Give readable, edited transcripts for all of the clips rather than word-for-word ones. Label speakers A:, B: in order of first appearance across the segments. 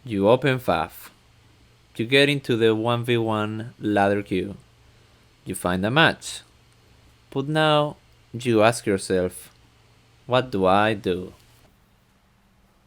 A: You open FAF. You get into the 1v1 ladder queue. You find a match. But now you ask yourself, what do I do?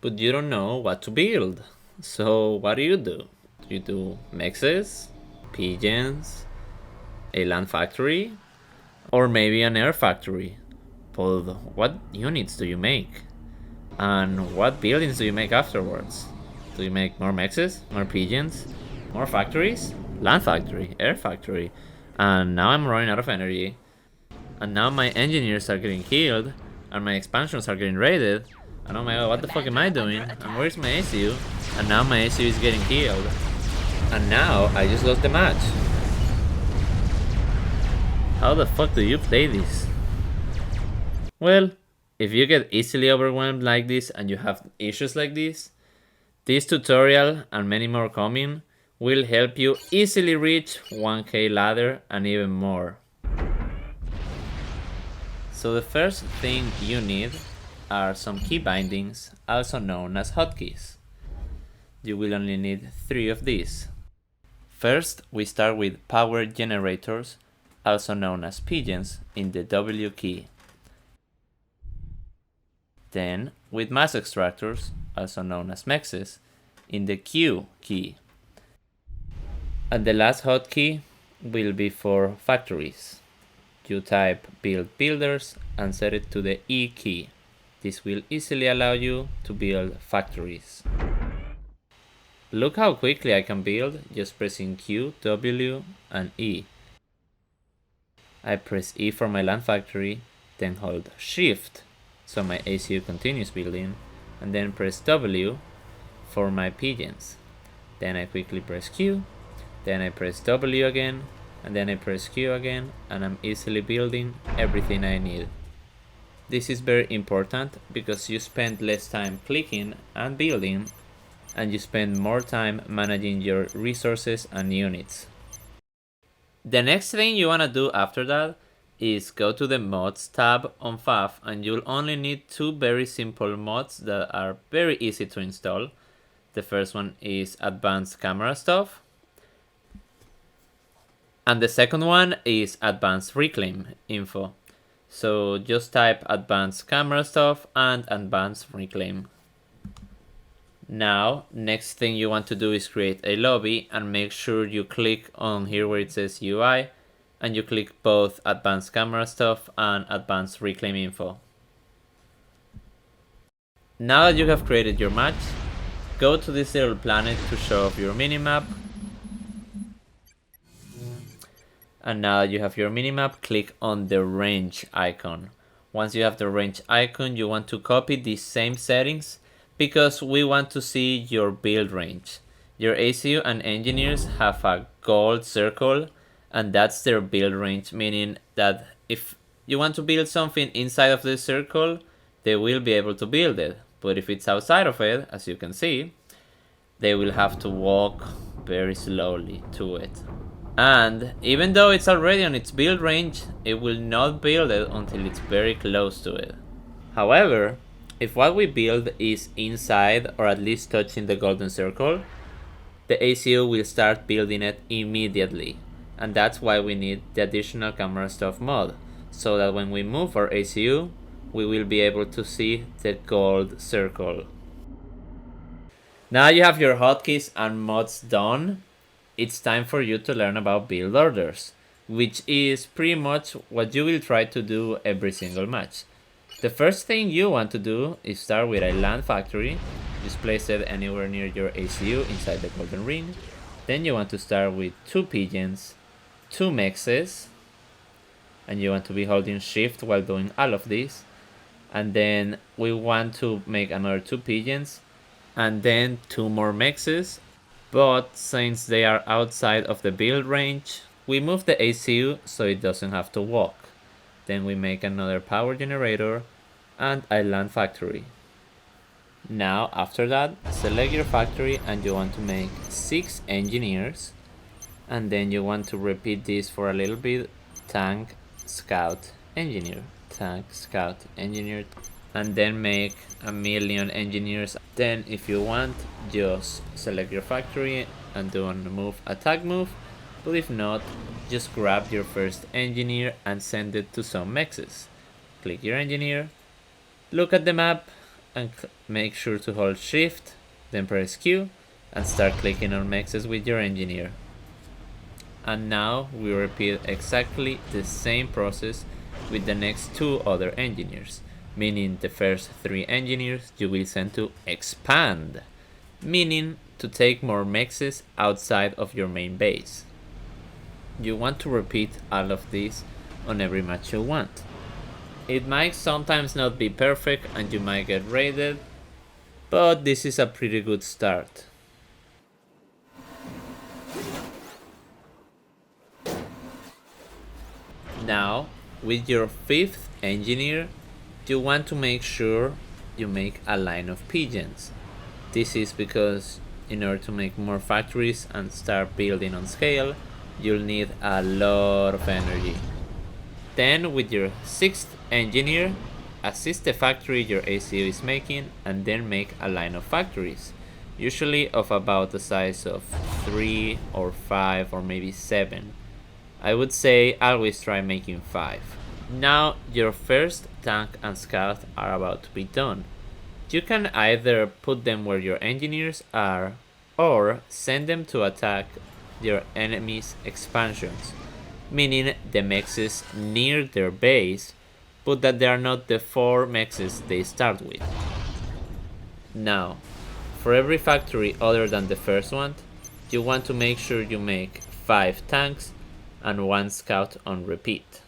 A: But you don't know what to build. So what do? You do mexes, pigeons, a land factory, or maybe an air factory. But what units do you make? And what buildings do you make afterwards? Do you make more mexes, more pigeons, more factories? Land factory, air factory. And now I'm running out of energy. And now my engineers are getting killed. And my expansions are getting raided. And oh my god, what the fuck am I doing? And where's my ACU? And now my ACU is getting killed. And now I just lost the match. How the fuck do you play this? Well, if you get easily overwhelmed like this and you have issues like this tutorial and many more coming will help you easily reach 1k ladder and even more. So the first thing you need are some key bindings, also known as hotkeys. You will only need 3 of these. First, we start with power generators, also known as pigeons, in the W key. Then, with mass extractors, also known as mexes, in the Q key. And the last hotkey will be for factories. You type build builders and set it to the E key. This will easily allow you to build factories. Look how quickly I can build just pressing Q, W, and E. I press E for my land factory, then hold Shift so my ACU continues building, and then press W for my pigeons. Then I quickly press Q, then I press W again, and then I press Q again, and I'm easily building everything I need. This is very important because you spend less time clicking and building, and you spend more time managing your resources and units. The next thing you want to do after that is go to the mods tab on FAF, and you'll only need 2 very simple mods that are very easy to install. The first one is advanced camera stuff, and the second one is advanced reclaim info. So just type advanced camera stuff and advanced reclaim. Now, next thing you want to do is create a lobby and make sure you click on here where it says UI, and you click both advanced camera stuff and advanced reclaim info. Now that you have created your match, go to this little planet to show off your minimap. And now that you have your minimap, click on the range icon. Once you have the range icon, you want to copy these same settings because we want to see your build range. Your ACU and engineers have a gold circle, and that's their build range, meaning that if you want to build something inside of this circle, they will be able to build it. But if it's outside of it, as you can see, they will have to walk very slowly to it. And even though it's already on its build range, it will not build it until it's very close to it. However, if what we build is inside or at least touching the golden circle, the ACU will start building it immediately. And that's why we need the additional camera stuff mod, so that when we move our ACU, we will be able to see the gold circle. Now you have your hotkeys and mods done, it's time for you to learn about build orders, which is pretty much what you will try to do every single match. The first thing you want to do is start with a land factory. Just place it anywhere near your ACU inside the golden ring. Then you want to start with 2 pigeons, 2 mexes, and you want to be holding shift while doing all of this. And then we want to make another 2 pigeons, and then 2 more mexes. But since they are outside of the build range, we move the ACU so it doesn't have to walk. Then we make another power generator and a land factory. Now after that, select your factory and you want to make 6 engineers, and then you want to repeat this for a little bit. Tank, scout, engineer, tank, scout, engineer. and then make 1,000,000 engineers. Then if you want, just select your factory and do a move attack move, but if not, just grab your first engineer and send it to some mexes. Click your engineer, look at the map, and make sure to hold shift, then press Q and start clicking on mexes with your engineer. And now we repeat exactly the same process with the next 2 other engineers, meaning the first 3 engineers you will send to expand, meaning to take more mexes outside of your main base. You want to repeat all of this on every match you want. It might sometimes not be perfect and you might get raided, but this is a pretty good start. Now, with your 5th engineer, you want to make sure you make a line of pigeons. This is because in order to make more factories and start building on scale, you'll need a lot of energy. Then with your 6th engineer, assist the factory your ACO is making and then make a line of factories, usually of about the size of 3 or 5 or maybe 7. I would say always try making 5. Now your first tank and scout are about to be done. You can either put them where your engineers are or send them to attack your enemy's expansions, meaning the mexes near their base, but that they are not the 4 mexes they start with. Now, for every factory other than the first one, you want to make sure you make 5 tanks and 1 scout on repeat.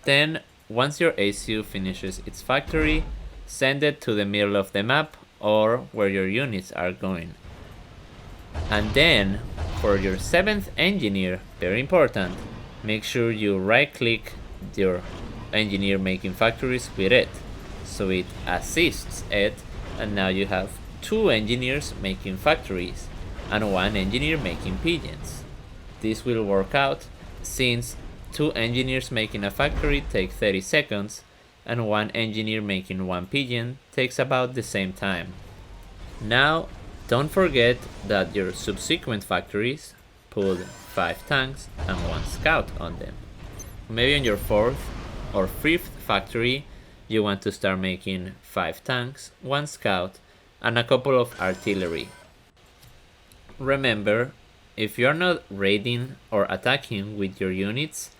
A: Then, once your ACU finishes its factory, send it to the middle of the map or where your units are going. And then, for your 7th engineer, very important, make sure you right click your engineer making factories with it, so it assists it, and now you have 2 engineers making factories and 1 engineer making pigeons. This will work out since 2 engineers making a factory take 30 seconds and 1 engineer making 1 pigeon takes about the same time. Now, don't forget that your subsequent factories put 5 tanks and 1 scout on them. Maybe on your 4th or 5th factory you want to start making 5 tanks, 1 scout, and a couple of artillery. Remember, if you're not raiding or attacking with your units,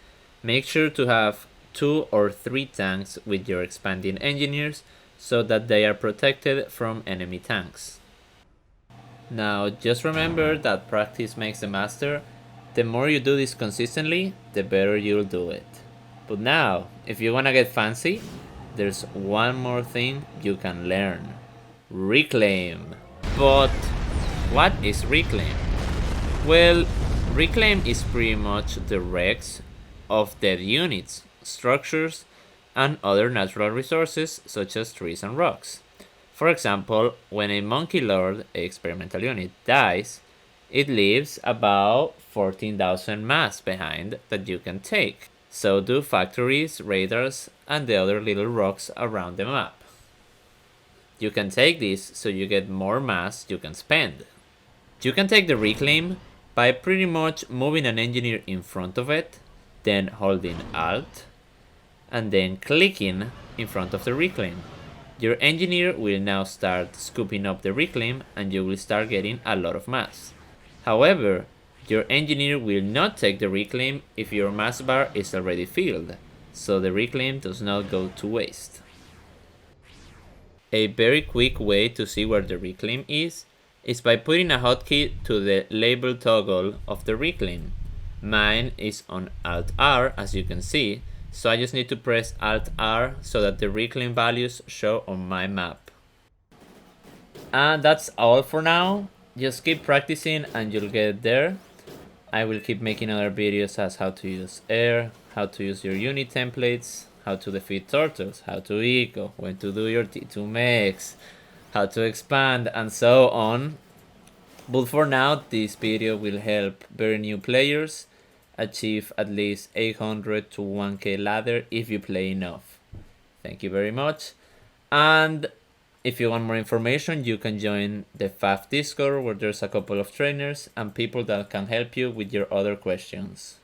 A: make sure to have 2 or 3 tanks with your expanding engineers so that they are protected from enemy tanks. Now, just remember that practice makes the master. The more you do this consistently, the better you'll do it. But now, if you wanna get fancy, there's one more thing you can learn. Reclaim. But what is reclaim? Well, reclaim is pretty much the wrecks of dead units, structures, and other natural resources such as trees and rocks. For example, when a Monkey Lord, a experimental unit, dies, it leaves about 14,000 mass behind that you can take. So do factories, radars, and the other little rocks around the map. You can take this so you get more mass you can spend. You can take the reclaim by pretty much moving an engineer in front of it, then holding Alt, and then clicking in front of the reclaim. Your engineer will now start scooping up the reclaim and you will start getting a lot of mass. However, your engineer will not take the reclaim if your mass bar is already filled, so the reclaim does not go to waste. A very quick way to see where the reclaim is by putting a hotkey to the label toggle of the reclaim. Mine is on Alt R, as you can see, so I just need to press Alt R so that the reclaim values show on my map. And that's all for now. Just keep practicing and you'll get there. I will keep making other videos as how to use air, how to use your unit templates, how to defeat turtles, how to eco, when to do your T2 mechs, how to expand, and so on. But for now, this video will help very new players achieve at least 800 to 1k ladder if you play enough. Thank you very much, And if you want more information, you can join the FAF Discord, where there's a couple of trainers and people that can help you with your other questions.